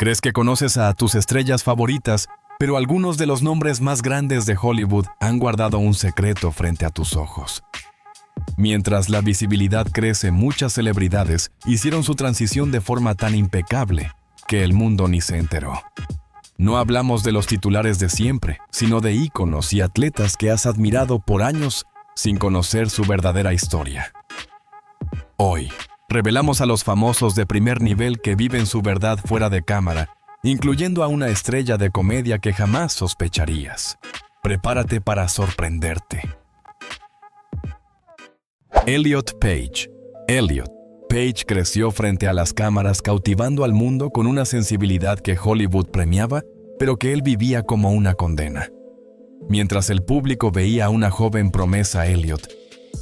Crees que conoces a tus estrellas favoritas, pero algunos de los nombres más grandes de Hollywood han guardado un secreto frente a tus ojos. Mientras la visibilidad crece, muchas celebridades hicieron su transición de forma tan impecable que el mundo ni se enteró. No hablamos de los titulares de siempre, sino de íconos y atletas que has admirado por años sin conocer su verdadera historia. Hoy, revelamos a los famosos de primer nivel que viven su verdad fuera de cámara, incluyendo a una estrella de comedia que jamás sospecharías. Prepárate para sorprenderte. Elliot Page. Elliot Page creció frente a las cámaras cautivando al mundo con una sensibilidad que Hollywood premiaba, pero que él vivía como una condena. Mientras el público veía a una joven promesa, Elliot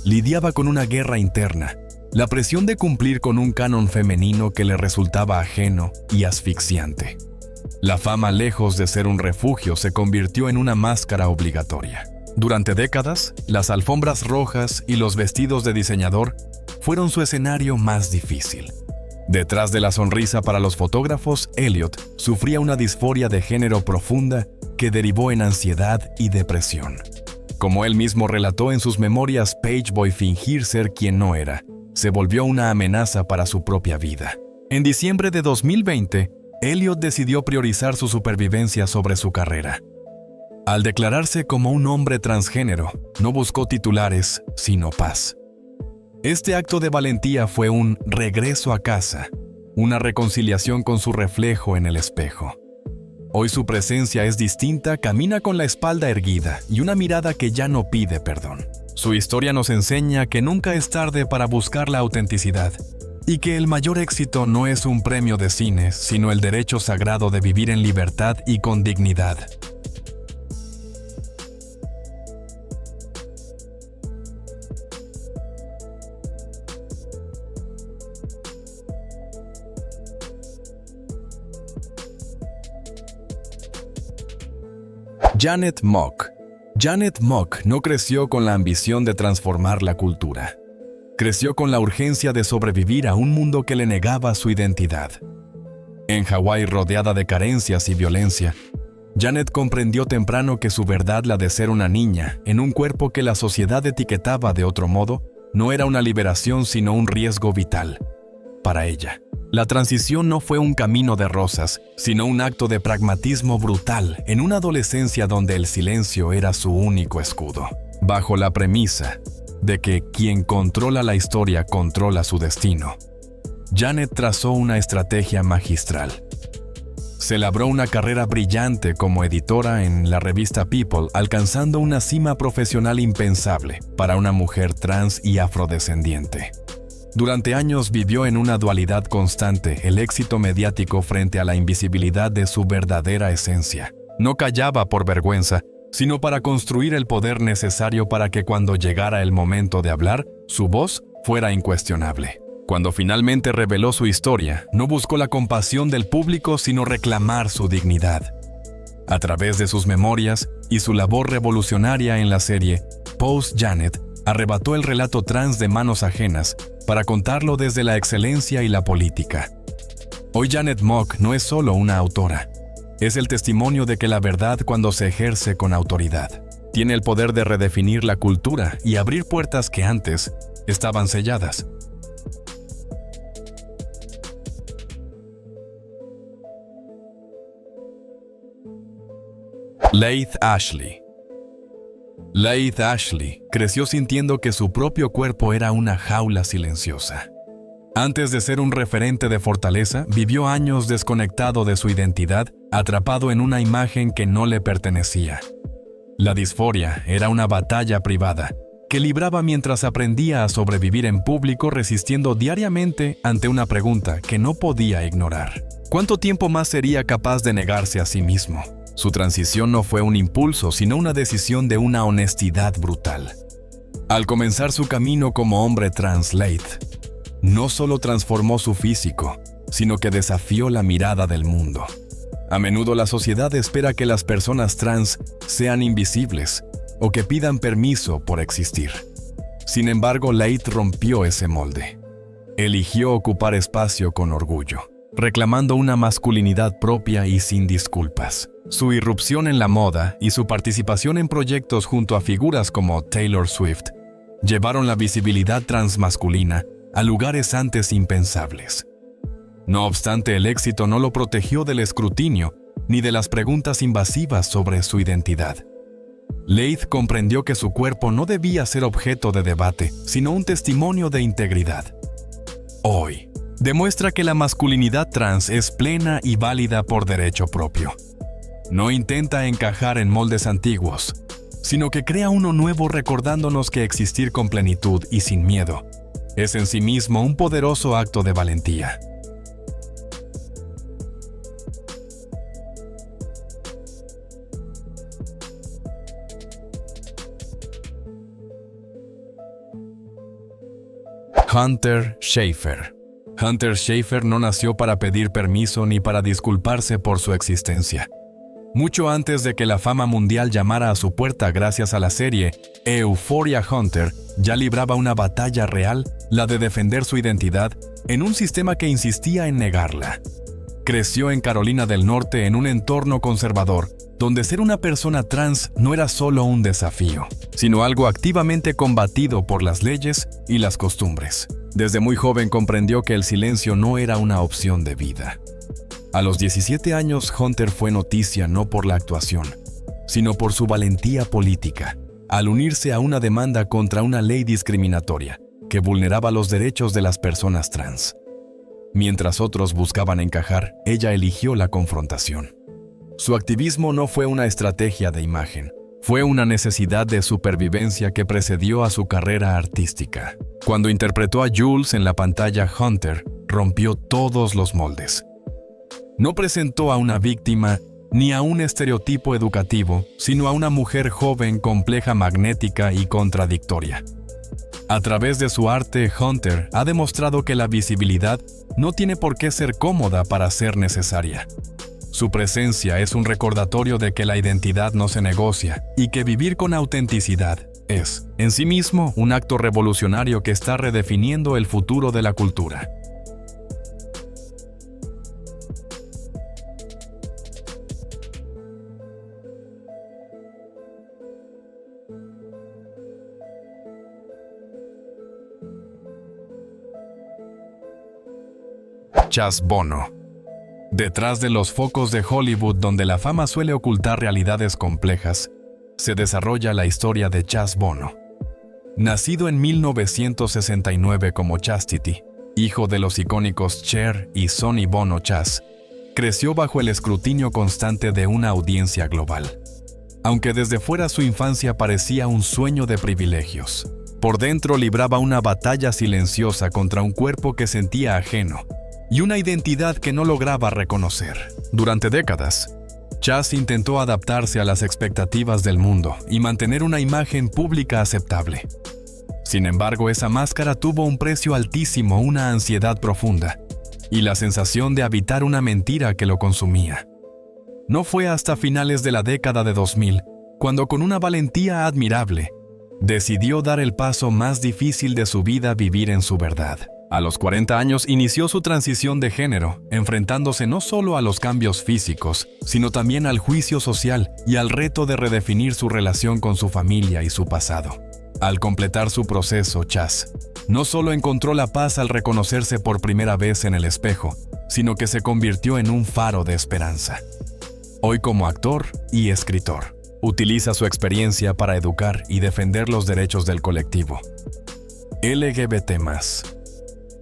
lidiaba con una guerra interna, la presión de cumplir con un canon femenino que le resultaba ajeno y asfixiante. La fama, lejos de ser un refugio, se convirtió en una máscara obligatoria. Durante décadas, las alfombras rojas y los vestidos de diseñador fueron su escenario más difícil. Detrás de la sonrisa para los fotógrafos, Elliot sufría una disforia de género profunda que derivó en ansiedad y depresión. Como él mismo relató en sus memorias, Pageboy fingir ser quien no era se volvió una amenaza para su propia vida. En diciembre de 2020, Elliot decidió priorizar su supervivencia sobre su carrera. Al declararse como un hombre transgénero, no buscó titulares, sino paz. Este acto de valentía fue un regreso a casa, una reconciliación con su reflejo en el espejo. Hoy su presencia es distinta, camina con la espalda erguida y una mirada que ya no pide perdón. Su historia nos enseña que nunca es tarde para buscar la autenticidad y que el mayor éxito no es un premio de cine, sino el derecho sagrado de vivir en libertad y con dignidad. Janet Mock. Janet Mock no creció con la ambición de transformar la cultura. Creció con la urgencia de sobrevivir a un mundo que le negaba su identidad. En Hawái, rodeada de carencias y violencia, Janet comprendió temprano que su verdad, la de ser una niña, en un cuerpo que la sociedad etiquetaba de otro modo, no era una liberación sino un riesgo vital. Para ella, la transición no fue un camino de rosas, sino un acto de pragmatismo brutal en una adolescencia donde el silencio era su único escudo. Bajo la premisa de que quien controla la historia controla su destino, Janet trazó una estrategia magistral. Se labró una carrera brillante como editora en la revista People, alcanzando una cima profesional impensable para una mujer trans y afrodescendiente. Durante años vivió en una dualidad constante, el éxito mediático frente a la invisibilidad de su verdadera esencia. No callaba por vergüenza, sino para construir el poder necesario para que cuando llegara el momento de hablar, su voz fuera incuestionable. Cuando finalmente reveló su historia, no buscó la compasión del público, sino reclamar su dignidad. A través de sus memorias y su labor revolucionaria en la serie, Pose Janet arrebató el relato trans de manos ajenas para contarlo desde la excelencia y la política. Hoy Janet Mock no es solo una autora, es el testimonio de que la verdad, cuando se ejerce con autoridad, tiene el poder de redefinir la cultura y abrir puertas que antes estaban selladas. Laith Ashley. Laith Ashley creció sintiendo que su propio cuerpo era una jaula silenciosa. Antes de ser un referente de fortaleza, vivió años desconectado de su identidad, atrapado en una imagen que no le pertenecía. La disforia era una batalla privada que libraba mientras aprendía a sobrevivir en público, resistiendo diariamente ante una pregunta que no podía ignorar. ¿Cuánto tiempo más sería capaz de negarse a sí mismo? Su transición no fue un impulso, sino una decisión de una honestidad brutal. Al comenzar su camino como hombre trans, Laith no solo transformó su físico, sino que desafió la mirada del mundo. A menudo la sociedad espera que las personas trans sean invisibles o que pidan permiso por existir. Sin embargo, Laith rompió ese molde. Eligió ocupar espacio con orgullo. reclamando una masculinidad propia y sin disculpas. Su irrupción en la moda y su participación en proyectos junto a figuras como Taylor Swift llevaron la visibilidad transmasculina a lugares antes impensables. No obstante, el éxito no lo protegió del escrutinio ni de las preguntas invasivas sobre su identidad. Leigh comprendió que su cuerpo no debía ser objeto de debate, sino un testimonio de integridad. Hoy, demuestra que la masculinidad trans es plena y válida por derecho propio. No intenta encajar en moldes antiguos, sino que crea uno nuevo recordándonos que existir con plenitud y sin miedo es en sí mismo un poderoso acto de valentía. Hunter Schafer. Hunter Schafer no nació para pedir permiso ni para disculparse por su existencia. Mucho antes de que la fama mundial llamara a su puerta gracias a la serie Euphoria, Hunter ya libraba una batalla real, la de defender su identidad, en un sistema que insistía en negarla. Creció en Carolina del Norte en un entorno conservador, donde ser una persona trans no era solo un desafío, sino algo activamente combatido por las leyes y las costumbres. Desde muy joven comprendió que el silencio no era una opción de vida. A los 17 años, Hunter fue noticia no por la actuación, sino por su valentía política, al unirse a una demanda contra una ley discriminatoria que vulneraba los derechos de las personas trans. Mientras otros buscaban encajar, ella eligió la confrontación. Su activismo no fue una estrategia de imagen, fue una necesidad de supervivencia que precedió a su carrera artística. Cuando interpretó a Jules en la pantalla, Hunter rompió todos los moldes. No presentó a una víctima ni a un estereotipo educativo, sino a una mujer joven, compleja, magnética y contradictoria. A través de su arte, Hunter ha demostrado que la visibilidad no tiene por qué ser cómoda para ser necesaria. Su presencia es un recordatorio de que la identidad no se negocia y que vivir con autenticidad es, en sí mismo, un acto revolucionario que está redefiniendo el futuro de la cultura. Chaz Bono. Detrás de los focos de Hollywood, donde la fama suele ocultar realidades complejas, se desarrolla la historia de Chaz Bono. Nacido en 1969 como Chastity, hijo de los icónicos Cher y Sonny Bono Chaz, creció bajo el escrutinio constante de una audiencia global. Aunque desde fuera su infancia parecía un sueño de privilegios, por dentro libraba una batalla silenciosa contra un cuerpo que sentía ajeno y una identidad que no lograba reconocer. Durante décadas, Chaz intentó adaptarse a las expectativas del mundo y mantener una imagen pública aceptable. Sin embargo, esa máscara tuvo un precio altísimo, una ansiedad profunda y la sensación de habitar una mentira que lo consumía. No fue hasta finales de la década de 2000, cuando con una valentía admirable, decidió dar el paso más difícil de su vida: vivir en su verdad. A los 40 años inició su transición de género, enfrentándose no solo a los cambios físicos, sino también al juicio social y al reto de redefinir su relación con su familia y su pasado. Al completar su proceso, Chaz no solo encontró la paz al reconocerse por primera vez en el espejo, sino que se convirtió en un faro de esperanza. Hoy, como actor y escritor, utiliza su experiencia para educar y defender los derechos del colectivo LGBT+.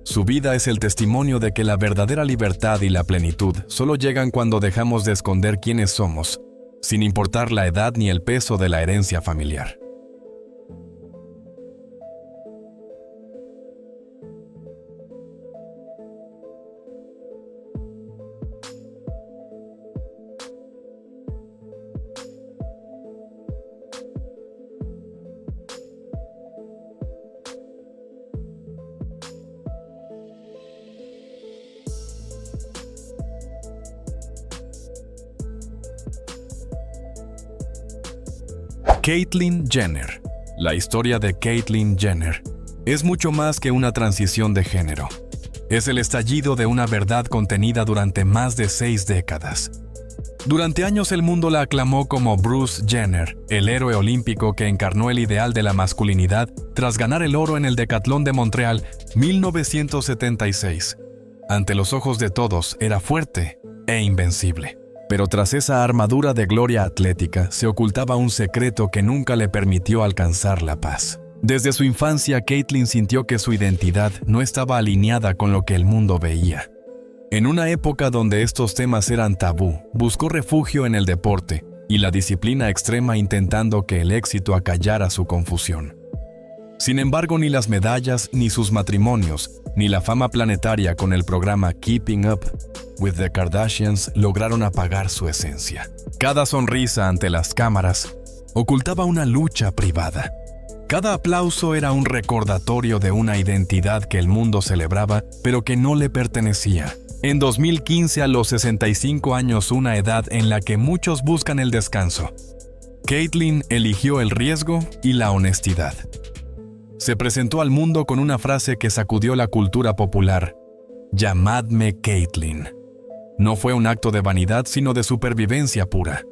Su vida es el testimonio de que la verdadera libertad y la plenitud solo llegan cuando dejamos de esconder quiénes somos, sin importar la edad ni el peso de la herencia familiar. Caitlyn Jenner. La historia de Caitlyn Jenner es mucho más que una transición de género. Es el estallido de una verdad contenida durante más de 6 décadas. Durante años el mundo la aclamó como Bruce Jenner, el héroe olímpico que encarnó el ideal de la masculinidad tras ganar el oro en el Decatlón de Montreal 1976. Ante los ojos de todos era fuerte e invencible. Pero tras esa armadura de gloria atlética se ocultaba un secreto que nunca le permitió alcanzar la paz. Desde su infancia, Caitlyn sintió que su identidad no estaba alineada con lo que el mundo veía. En una época donde estos temas eran tabú, buscó refugio en el deporte y la disciplina extrema intentando que el éxito acallara su confusión. Sin embargo, ni las medallas, ni sus matrimonios, ni la fama planetaria con el programa Keeping Up with the Kardashians lograron apagar su esencia. Cada sonrisa ante las cámaras ocultaba una lucha privada. Cada aplauso era un recordatorio de una identidad que el mundo celebraba, pero que no le pertenecía. En 2015, a los 65 años, una edad en la que muchos buscan el descanso, Caitlyn eligió el riesgo y la honestidad. Se presentó al mundo con una frase que sacudió la cultura popular: "Llamadme Caitlyn". No fue un acto de vanidad, sino de supervivencia pura.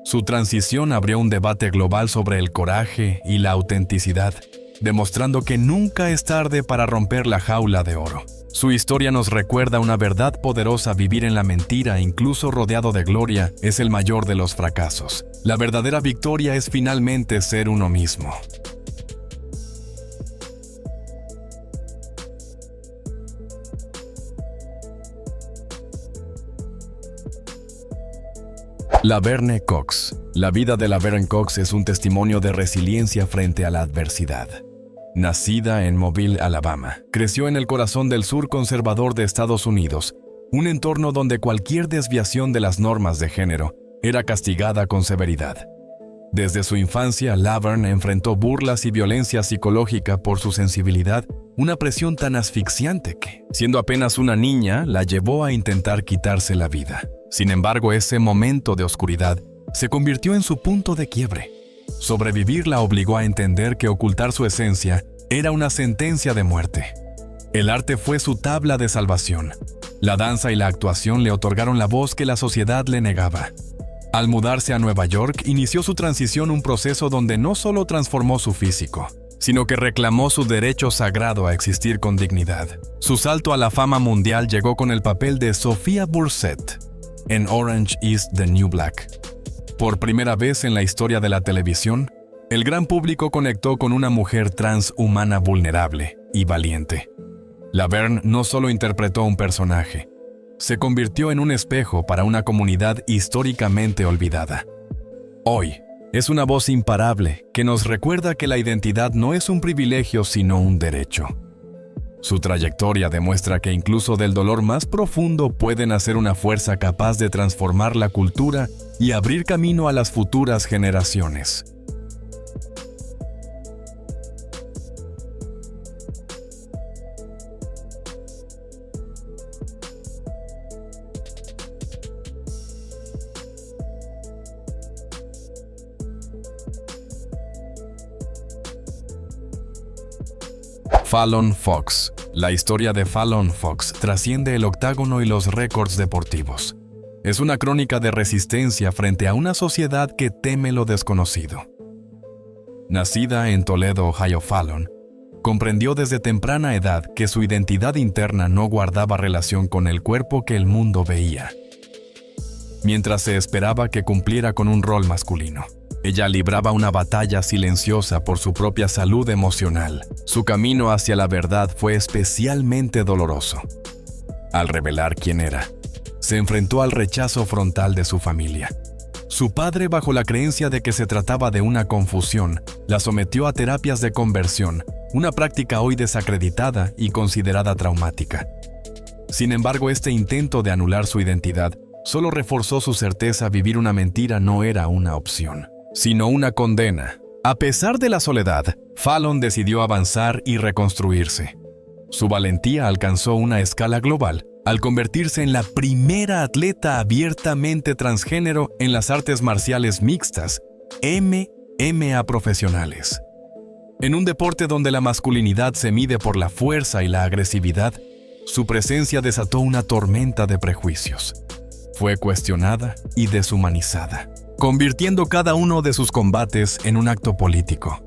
Su transición abrió un debate global sobre el coraje y la autenticidad, demostrando que nunca es tarde para romper la jaula de oro. Su historia nos recuerda una verdad poderosa: vivir en la mentira, incluso rodeado de gloria, es el mayor de los fracasos. La verdadera victoria es finalmente ser uno mismo. Laverne Cox. La vida de Laverne Cox es un testimonio de resiliencia frente a la adversidad. Nacida en Mobile, Alabama, creció en el corazón del sur conservador de Estados Unidos, un entorno donde cualquier desviación de las normas de género era castigada con severidad. Desde su infancia, Laverne enfrentó burlas y violencia psicológica por su sensibilidad, una presión tan asfixiante que, siendo apenas una niña, la llevó a intentar quitarse la vida. Sin embargo, ese momento de oscuridad se convirtió en su punto de quiebre. Sobrevivir la obligó a entender que ocultar su esencia era una sentencia de muerte. El arte fue su tabla de salvación. La danza y la actuación le otorgaron la voz que la sociedad le negaba. Al mudarse a Nueva York, inició su transición, un proceso donde no solo transformó su físico, sino que reclamó su derecho sagrado a existir con dignidad. Su salto a la fama mundial llegó con el papel de Sophia Bursett en Orange is the New Black. Por primera vez en la historia de la televisión, el gran público conectó con una mujer transhumana vulnerable y valiente. Laverne no solo interpretó un personaje, se convirtió en un espejo para una comunidad históricamente olvidada. Hoy, es una voz imparable que nos recuerda que la identidad no es un privilegio sino un derecho. Su trayectoria demuestra que incluso del dolor más profundo puede nacer una fuerza capaz de transformar la cultura y abrir camino a las futuras generaciones. Fallon Fox. La historia de Fallon Fox trasciende el octágono y los récords deportivos. Es una crónica de resistencia frente a una sociedad que teme lo desconocido. Nacida en Toledo, Ohio, Fallon comprendió desde temprana edad que su identidad interna no guardaba relación con el cuerpo que el mundo veía. Mientras se esperaba que cumpliera con un rol masculino, ella libraba una batalla silenciosa por su propia salud emocional. Su camino hacia la verdad fue especialmente doloroso. Al revelar quién era, se enfrentó al rechazo frontal de su familia. Su padre, bajo la creencia de que se trataba de una confusión, la sometió a terapias de conversión, una práctica hoy desacreditada y considerada traumática. Sin embargo, este intento de anular su identidad solo reforzó su certeza: vivir una mentira no era una opción, sino una condena. A pesar de la soledad, Fallon decidió avanzar y reconstruirse. Su valentía alcanzó una escala global al convertirse en la primera atleta abiertamente transgénero en las artes marciales mixtas, MMA profesionales. En un deporte donde la masculinidad se mide por la fuerza y la agresividad, Su presencia desató una tormenta de prejuicios. Fue cuestionada y deshumanizada, convirtiendo cada uno de sus combates en un acto político.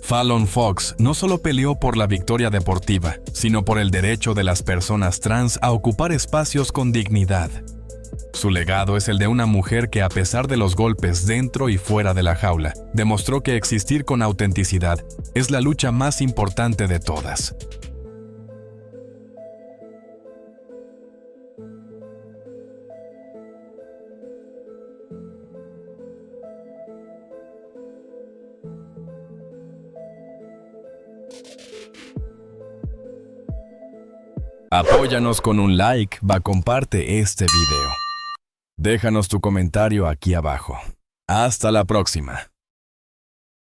Fallon Fox no solo peleó por la victoria deportiva, sino por el derecho de las personas trans a ocupar espacios con dignidad. Su legado es el de una mujer que, a pesar de los golpes dentro y fuera de la jaula, demostró que existir con autenticidad es la lucha más importante de todas. Apóyanos con un like, comparte este video. Déjanos tu comentario aquí abajo. Hasta la próxima.